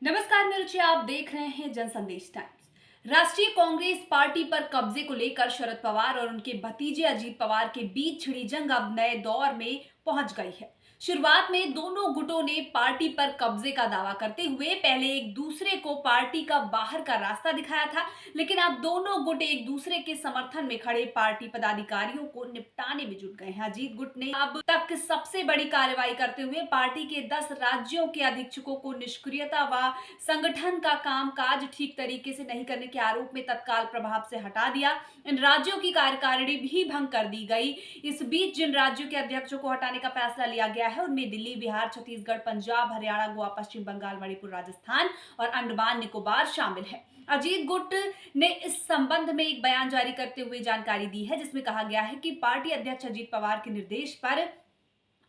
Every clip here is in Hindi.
नमस्कार, मैं रुचि। आप देख रहे हैं जनसंदेश टाइम्स। राष्ट्रीय कांग्रेस पार्टी पर कब्जे को लेकर शरद पवार और उनके भतीजे अजीत पवार के बीच छिड़ी जंग अब नए दौर में पहुंच गई है। शुरुआत में दोनों गुटों ने पार्टी पर कब्जे का दावा करते हुए पहले एक दूसरे को पार्टी का बाहर का रास्ता दिखाया था, लेकिन अब दोनों गुट एक दूसरे के समर्थन में खड़े पार्टी पदाधिकारियों को निपटाने में जुट गए हैं। अजीत गुट ने अब तक सबसे बड़ी कार्रवाई करते हुए पार्टी के 10 राज्यों के अधीक्षकों को निष्क्रियता व संगठन का कामकाज ठीक तरीके से नहीं करने के आरोप में तत्काल प्रभाव से हटा दिया। इन राज्यों की कार्यकारिणी भी भंग कर दी गई। इस बीच जिन राज्यों के अध्यक्षों को हटाने का फैसला लिया गया है उनमें दिल्ली, बिहार, छत्तीसगढ़, पंजाब, हरियाणा, गोवा, पश्चिम बंगाल, मणिपुर, राजस्थान और अंडमान निकोबार शामिल है। अजीत गुट ने इस संबंध में एक बयान जारी करते हुए जानकारी दी है, जिसमें कहा गया है कि पार्टी अध्यक्ष अजीत पवार के निर्देश पर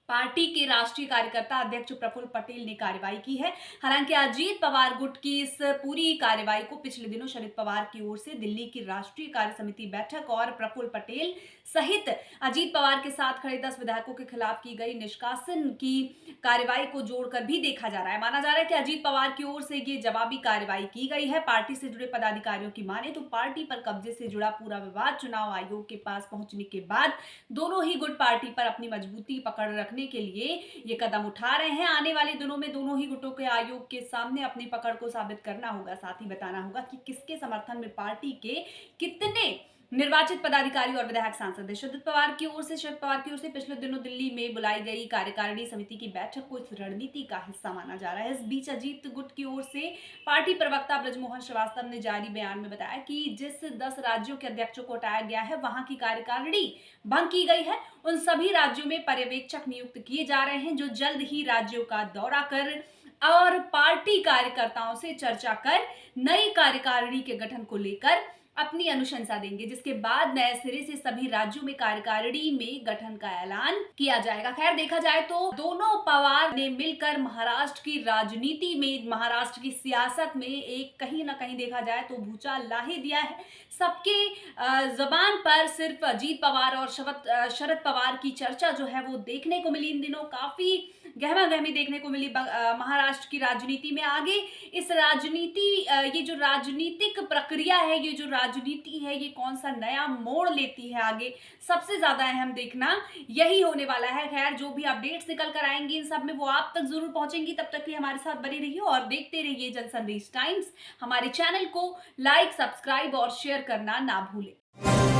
पार्टी के राष्ट्रीय कार्यकर्ता अध्यक्ष प्रफुल्ल पटेल ने कार्रवाई की है। हालांकि अजीत पवार गुट की इस पूरी कार्रवाई को पिछले दिनों शरद पवार की ओर से दिल्ली की राष्ट्रीय कार्य समिति बैठक और प्रफुल्ल पटेल सहित अजीत पवार के साथ खड़े 10 विधायकों के खिलाफ की गई निष्कासन की कार्रवाई को जोड़कर भी देखा जा रहा है। माना जा रहा है कि अजीत पवार की ओर से ये जवाबी कार्रवाई की गई है। पार्टी से जुड़े पदाधिकारियों की माने तो पार्टी पर कब्जे से जुड़ा पूरा विवाद चुनाव आयोग के पास पहुंचने के बाद दोनों ही गुट पार्टी पर अपनी मजबूती पकड़ रखने के लिए ये कदम उठा रहे हैं। आने वाले दिनों में दोनों ही गुटों के आयोग के सामने अपनी पकड़ को साबित करना होगा। साथ ही बताना होगा कि किसके समर्थन में पार्टी के कितने निर्वाचित पदाधिकारी और विधायक सांसद है। शरद पवार की ओर से पिछले दिनों दिल्ली में बुलाई गई कार्यकारिणी समिति की बैठक को इस रणनीति का हिस्सा माना जा रहा है। इस बीच अजीत गुट की ओर से पार्टी प्रवक्ता ब्रजमोहन श्रीवास्तव ने जारी बयान में बताया कि जिस 10 राज्यों के अध्यक्षों को हटाया गया है वहां की कार्यकारिणी भंग की गई है। उन सभी राज्यों में पर्यवेक्षक नियुक्त किए जा रहे हैं, जो जल्द ही राज्यों का दौरा कर और पार्टी कार्यकर्ताओं से चर्चा कर नई कार्यकारिणी के गठन को लेकर अपनी अनुशंसा देंगे, जिसके बाद नए सिरे से सभी राज्यों में कार्यकारिणी में गठन का ऐलान किया जाएगा। खैर, देखा जाए तो दोनों पवार ने मिलकर महाराष्ट्र की राजनीति में, महाराष्ट्र की सियासत में एक कहीं ना कहीं देखा जाए तो भूचाल ला ही दिया है। सबके जबान पर सिर्फ अजीत पवार और शरद पवार की चर्चा जो है वो देखने को मिली। इन दिनों काफी गहमा गहमी देखने को मिली महाराष्ट्र की राजनीति में। आगे इस ये जो राजनीतिक प्रक्रिया है, ये जो राजनीति है, ये कौन सा नया मोड़ लेती है आगे, सबसे ज्यादा अहम देखना यही होने वाला है। खैर, जो भी अपडेट्स निकल कर आएंगी इन सब में वो आप तक जरूर पहुंचेंगी। तब तक के लिए हमारे साथ बने रहिए और देखते रहिए जनसंदेश टाइम्स। हमारे चैनल को लाइक, सब्सक्राइब और शेयर करना ना भूलें।